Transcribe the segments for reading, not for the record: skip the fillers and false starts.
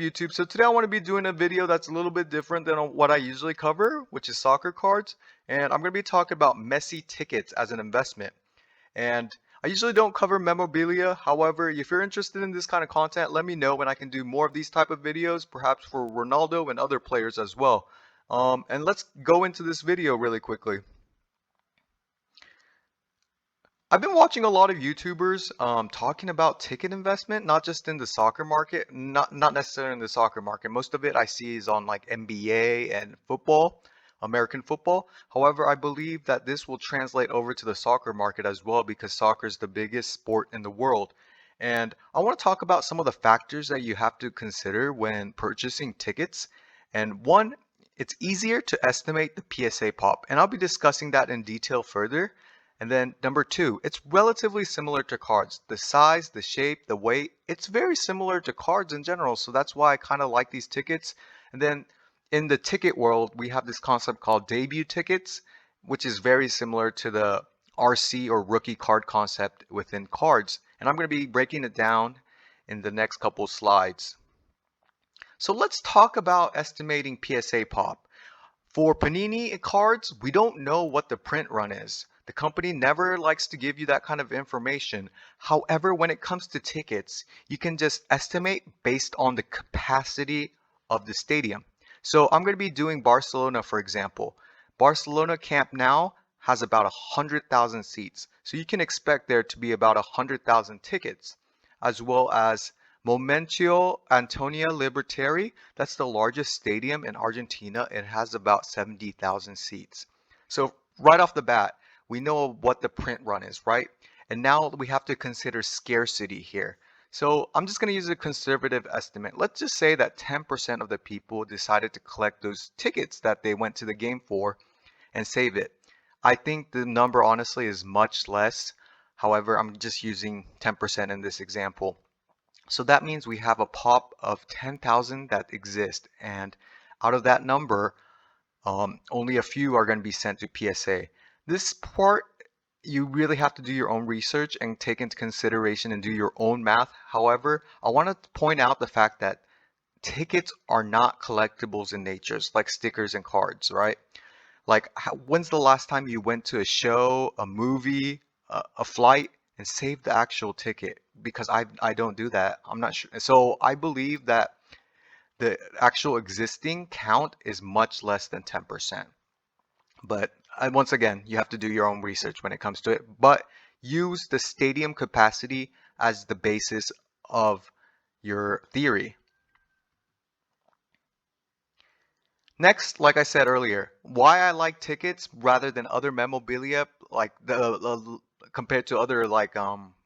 YouTube? So today I want to be doing a video that's a little bit different than what I usually cover, which is soccer cards. And I'm going to be talking about Messi tickets as an investment. And I usually don't cover memorabilia. However, if you're interested in this kind of content, let me know and I can do more of these type of videos, perhaps for Ronaldo and other players as well. And let's go into this video really quickly. I've been watching a lot of YouTubers talking about ticket investment, not just in the soccer market, not necessarily in the soccer market. Most of it I see is on like NBA and football, American football. However, I believe that this will translate over to the soccer market as well because soccer is the biggest sport in the world. And I want to talk about some of the factors that you have to consider when purchasing tickets. And one, it's easier to estimate the PSA pop, and I'll be discussing that in detail further. And then number two, it's relatively similar to cards. The size, the shape, the weight, it's very similar to cards in general. So that's why I kind of like these tickets. And then in the ticket world, we have this concept called debut tickets, which is very similar to the RC or rookie card concept within cards. And I'm going to be breaking it down in the next couple slides. So let's talk about estimating PSA pop. For Panini cards, we don't know what the print run is. The company never likes to give you that kind of information. However, when it comes to tickets, you can just estimate based on the capacity of the stadium. So I'm going to be doing Barcelona, for example. Barcelona Camp Nou has about 100,000 seats. So you can expect there to be about 100,000 tickets, as well as Monumental Antonio Libertari. That's the largest stadium in Argentina. It has about 70,000 seats. So right off the bat, we know what the print run is, right? And now we have to consider scarcity here. So I'm just going to use a conservative estimate. Let's just say that 10% of the people decided to collect those tickets that they went to the game for and save it. I think the number honestly is much less. However, I'm just using 10% in this example. So that means we have a pop of 10,000 that exist, and out of that number, only a few are going to be sent to PSA. This part, you really have to do your own research and take into consideration and do your own math. However, I want to point out the fact that tickets are not collectibles in nature, like stickers and cards, right? Like, when's the last time you went to a show, a movie, a flight, and saved the actual ticket? Because I don't do that. I'm not sure. So I believe that the actual existing count is much less than 10%. But once again, you have to do your own research when it comes to it. But use the stadium capacity as the basis of your theory. Next, like I said earlier, why I like tickets rather than other memorabilia, like compared to other like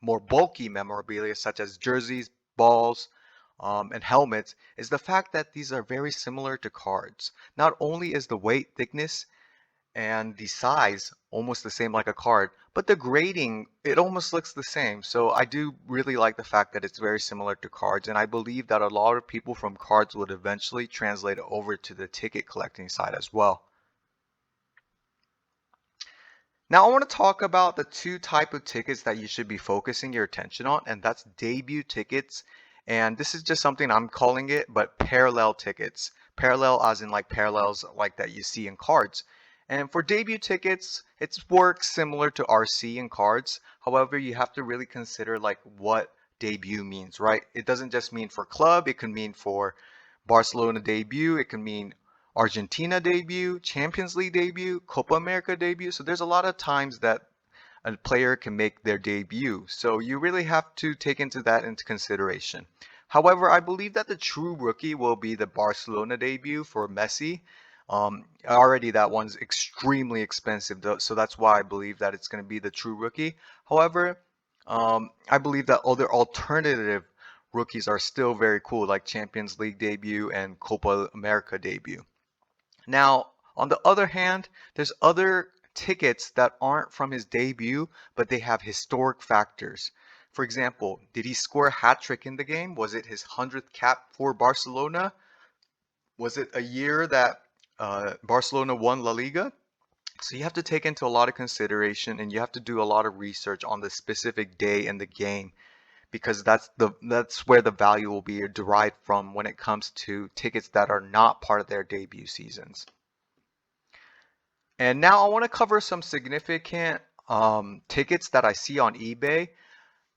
more bulky memorabilia such as jerseys, balls, and helmets, is the fact that these are very similar to cards. Not only is the weight, thickness, and the size almost the same like a card, but the grading, it almost looks the same. So I do really like the fact that it's very similar to cards, and I believe that a lot of people from cards would eventually translate it over to the ticket collecting side as well. Now I want to talk about the two type of tickets that you should be focusing your attention on, and that's debut tickets, and this is just something I'm calling it, but parallel tickets. Parallel as in like parallels like that you see in cards. And for debut tickets, it works similar to RC and cards. However, you have to really consider like what debut means, right? It doesn't just mean for club, it can mean for Barcelona debut, it can mean Argentina debut, Champions League debut, Copa America debut. So there's a lot of times that a player can make their debut. So you really have to take into consideration. However, I believe that the true rookie will be the Barcelona debut for Messi. Already that one's extremely expensive, though, so that's why I believe that it's going to be the true rookie. However, I believe that other alternative rookies are still very cool, like Champions League debut and Copa America debut. Now, on the other hand, there's other tickets that aren't from his debut, but they have historic factors. For example, did he score a hat trick in the game? Was it his 100th cap for Barcelona? Was it a year that Barcelona won La Liga? So you have to take into a lot of consideration and you have to do a lot of research on the specific day in the game because that's where the value will be derived from when it comes to tickets that are not part of their debut seasons. And now I want to cover some significant tickets that I see on eBay.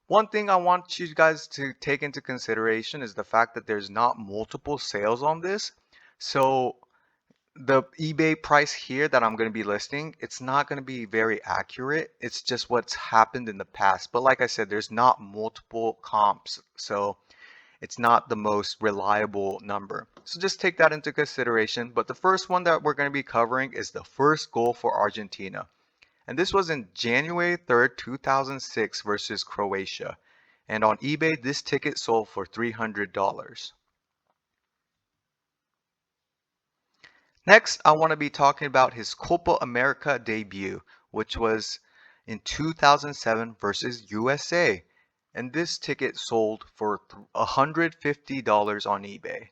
One thing I want you guys to take into consideration is the fact that there's not multiple sales on this. So the eBay price here that I'm going to be listing, it's not going to be very accurate. It's just what's happened in the past. But like I said, there's not multiple comps, so it's not the most reliable number. So just take that into consideration. But the first one that we're going to be covering is the first goal for Argentina. And this was in January 3rd, 2006 versus Croatia. And on eBay, this ticket sold for $300. Next, I want to be talking about his Copa America debut, which was in 2007 versus USA. And this ticket sold for $150 on eBay.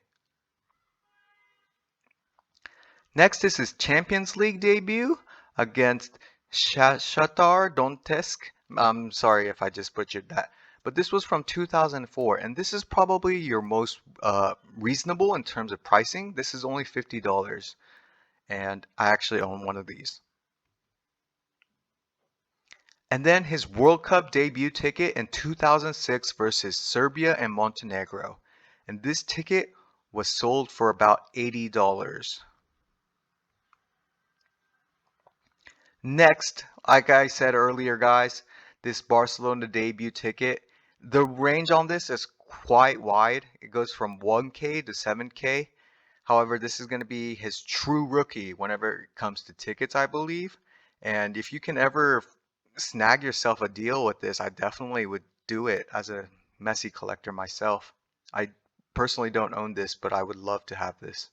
Next is his Champions League debut against Shakhtar Donetsk. I'm sorry if I just butchered that. But this was from 2004, and this is probably your most reasonable in terms of pricing. This is only $50, and I actually own one of these. And then his World Cup debut ticket in 2006 versus Serbia and Montenegro. And this ticket was sold for about $80. Next, like I said earlier, guys, this Barcelona debut ticket, the range on this is quite wide. It goes from 1K to 7K. However, this is going to be his true rookie whenever it comes to tickets, I believe. And if you can ever snag yourself a deal with this, I definitely would do it as a Messi collector myself. I personally don't own this, but I would love to have this.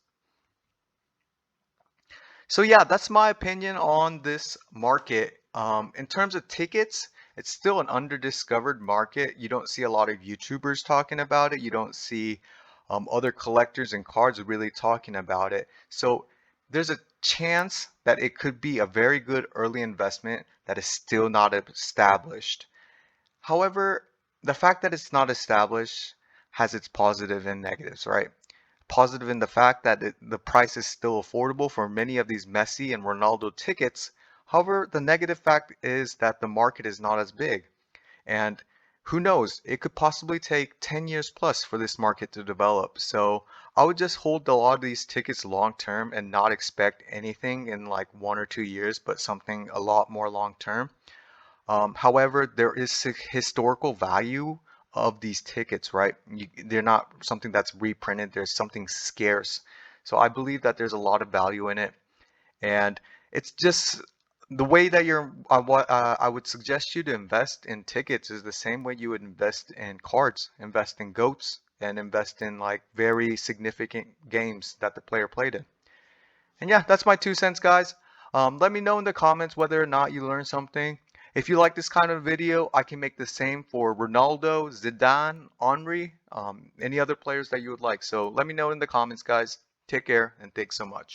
So yeah, that's my opinion on this market. In terms of tickets, it's still an underdiscovered market. You don't see a lot of YouTubers talking about it. You don't see other collectors and cards really talking about it. So there's a chance that it could be a very good early investment that is still not established. However, the fact that it's not established has its positive and negatives, right? Positive in the fact that the price is still affordable for many of these Messi and Ronaldo tickets. However, the negative fact is that the market is not as big. And who knows, it could possibly take 10 years plus for this market to develop. So I would just hold a lot of these tickets long term and not expect anything in like 1 or 2 years, but something a lot more long term. However, there is historical value of these tickets, right? They're not something that's reprinted. There's something scarce. So I believe that there's a lot of value in it. And it's just the way that I would suggest you to invest in tickets is the same way you would invest in cards, invest in GOATs, and invest in like very significant games that the player played in. And yeah, that's my 2 cents, guys. Let me know in the comments whether or not you learned something. If you like this kind of video, I can make the same for Ronaldo, Zidane, Henry, any other players that you would like. So let me know in the comments, guys. Take care, and thanks so much.